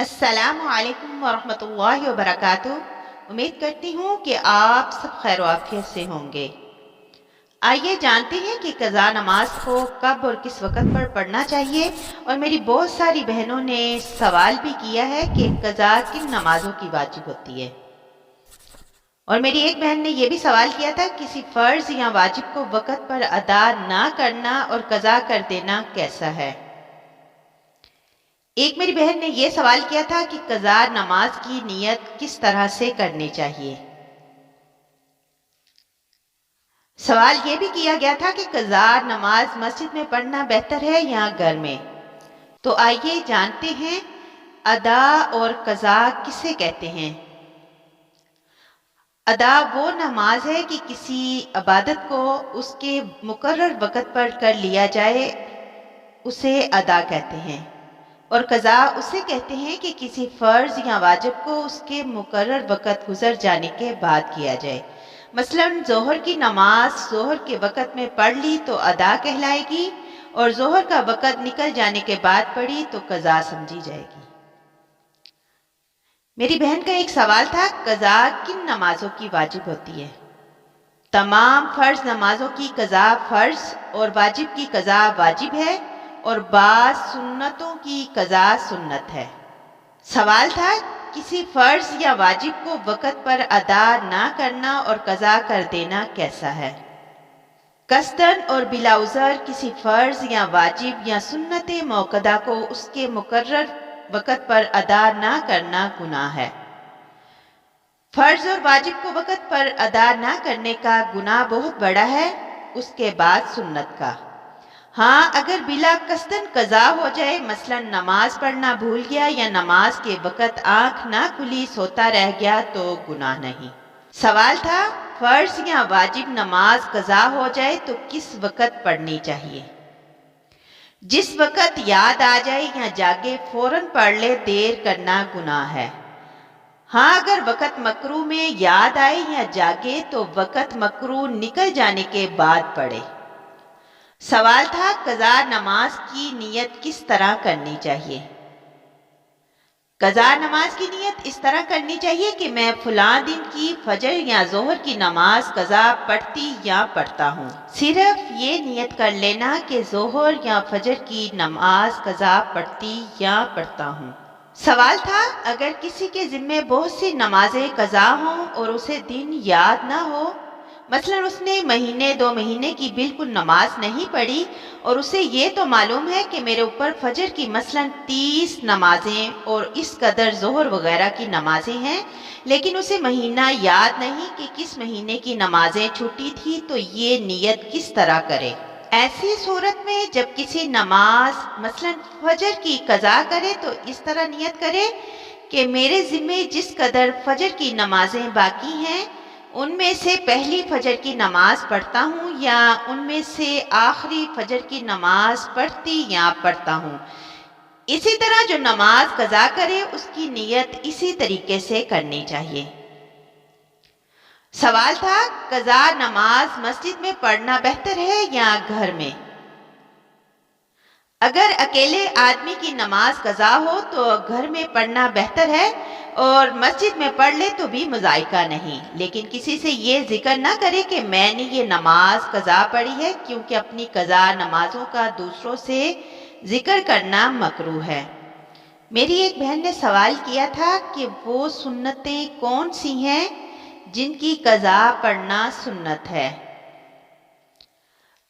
السلام علیکم ورحمۃ اللہ وبرکاتہ۔ امید کرتی ہوں کہ آپ سب خیر و عافیت سے ہوں گے۔ آئیے جانتے ہیں کہ قضا نماز کو کب اور کس وقت پر پڑھنا چاہیے، اور میری بہت ساری بہنوں نے سوال بھی کیا ہے کہ قضا کن نمازوں کی واجب ہوتی ہے، اور میری ایک بہن نے یہ بھی سوال کیا تھا کسی فرض یا واجب کو وقت پر ادا نہ کرنا اور قضا کر دینا کیسا ہے۔ ایک میری بہن نے یہ سوال کیا تھا کہ قضا نماز کی نیت کس طرح سے کرنی چاہیے۔ سوال یہ بھی کیا گیا تھا کہ قضا نماز مسجد میں پڑھنا بہتر ہے یا گھر میں۔ تو آئیے جانتے ہیں ادا اور قضا کسے کہتے ہیں۔ ادا وہ نماز ہے کہ کسی عبادت کو اس کے مقرر وقت پر کر لیا جائے، اسے ادا کہتے ہیں، اور قضا اسے کہتے ہیں کہ کسی فرض یا واجب کو اس کے مقرر وقت گزر جانے کے بعد کیا جائے۔ مثلا ظہر کی نماز ظہر کے وقت میں پڑھ لی تو ادا کہلائے گی، اور ظہر کا وقت نکل جانے کے بعد پڑھی تو قضا سمجھی جائے گی۔ میری بہن کا ایک سوال تھا قضا کن نمازوں کی واجب ہوتی ہے۔ تمام فرض نمازوں کی قضا فرض اور واجب کی قضا واجب ہے، اور بعض سنتوں کی قضا سنت ہے۔ سوال تھا کسی فرض یا واجب کو وقت پر ادا نہ کرنا اور قضا کر دینا کیسا ہے۔ قصداً اور بلا عذر کسی فرض یا واجب یا سنت موقدہ کو اس کے مقرر وقت پر ادا نہ کرنا گناہ ہے۔ فرض اور واجب کو وقت پر ادا نہ کرنے کا گناہ بہت بڑا ہے، اس کے بعد سنت کا۔ ہاں اگر بلا قصداً قضا ہو جائے، مثلا نماز پڑھنا بھول گیا یا نماز کے وقت آنکھ نہ کھلی سوتا رہ گیا تو گناہ نہیں۔ سوال تھا فرض یا واجب نماز قضا ہو جائے تو کس وقت پڑھنی چاہیے۔ جس وقت یاد آ جائے یا جاگے فوراً پڑھ لے، دیر کرنا گناہ ہے۔ ہاں اگر وقت مکروہ میں یاد آئے یا جاگے تو وقت مکروہ نکل جانے کے بعد پڑھے۔ سوال تھا قضا نماز کی نیت کس طرح کرنی چاہیے۔ قضا نماز کی نیت اس طرح کرنی چاہیے کہ میں فلاں دن کی فجر یا ظہر کی نماز قضا پڑھتی یا پڑھتا ہوں۔ صرف یہ نیت کر لینا کہ ظہر یا فجر کی نماز قضا پڑھتی یا پڑھتا ہوں۔ سوال تھا اگر کسی کے ذمے بہت سی نمازیں قضا ہوں اور اسے دن یاد نہ ہو، مثلا اس نے مہینے 2 مہینے کی بالکل نماز نہیں پڑھی، اور اسے یہ تو معلوم ہے کہ میرے اوپر فجر کی مثلا 30 نمازیں اور اس قدر ظہر وغیرہ کی نمازیں ہیں، لیکن اسے مہینہ یاد نہیں کہ کس مہینے کی نمازیں چھوٹی تھی، تو یہ نیت کس طرح کرے۔ ایسی صورت میں جب کسی نماز مثلا فجر کی قضا کرے تو اس طرح نیت کرے کہ میرے ذمے جس قدر فجر کی نمازیں باقی ہیں ان میں سے پہلی فجر کی نماز پڑھتا ہوں یا ان میں سے آخری فجر کی نماز پڑھتی یا پڑھتا ہوں۔ اسی طرح جو نماز قضا کرے اس کی نیت اسی طریقے سے کرنی چاہیے۔ سوال تھا قضا نماز مسجد میں پڑھنا بہتر ہے یا گھر میں۔ اگر اکیلے آدمی کی نماز قضا ہو تو گھر میں پڑھنا بہتر ہے، اور مسجد میں پڑھ لے تو بھی مذائقہ نہیں، لیکن کسی سے یہ ذکر نہ کرے کہ میں نے یہ نماز قضا پڑھی ہے، کیونکہ اپنی قضا نمازوں کا دوسروں سے ذکر کرنا مکروہ ہے۔ میری ایک بہن نے سوال کیا تھا کہ وہ سنتیں کون سی ہیں جن کی قضا پڑھنا سنت ہے۔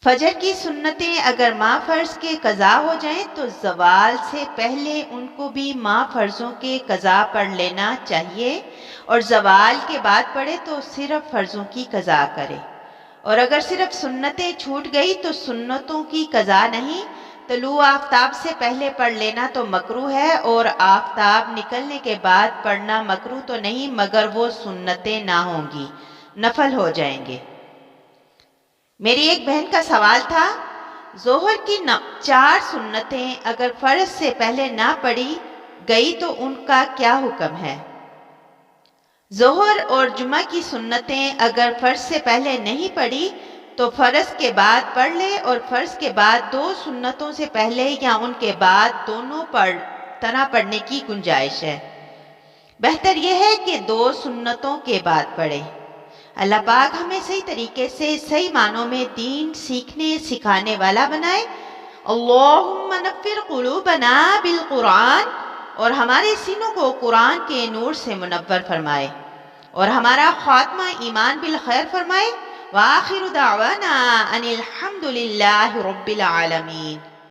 فجر کی سنتیں اگر ماہ فرض کے قضا ہو جائیں تو زوال سے پہلے ان کو بھی ماہ فرضوں کے قضا پڑھ لینا چاہیے، اور زوال کے بعد پڑھے تو صرف فرضوں کی قضا کرے، اور اگر صرف سنتیں چھوٹ گئی تو سنتوں کی قضا نہیں، طلوع آفتاب سے پہلے پڑھ لینا تو مکروہ ہے، اور آفتاب نکلنے کے بعد پڑھنا مکروہ تو نہیں مگر وہ سنتیں نہ ہوں گی، نفل ہو جائیں گے۔ میری ایک بہن کا سوال تھا ظہر کی 4 سنتیں اگر فرض سے پہلے نہ پڑھی گئی تو ان کا کیا حکم ہے۔ ظہر اور جمعہ کی سنتیں اگر فرض سے پہلے نہیں پڑھی تو فرض کے بعد پڑھ لے، اور فرض کے بعد 2 سنتوں سے پہلے یا ان کے بعد دونوں پڑھ طرح پڑھنے کی گنجائش ہے۔ بہتر یہ ہے کہ 2 سنتوں کے بعد پڑھے۔ اللہ پاک ہمیں صحیح طریقے سے صحیح معنوں میں دین سیکھنے سکھانے والا بنائے۔ اللہم نفر قلوبنا بالقرآن، اور ہمارے سینوں کو قرآن کے نور سے منور فرمائے، اور ہمارا خاتمہ ایمان بالخیر فرمائے۔ وآخر دعوانا ان الحمد للہ رب العالمین۔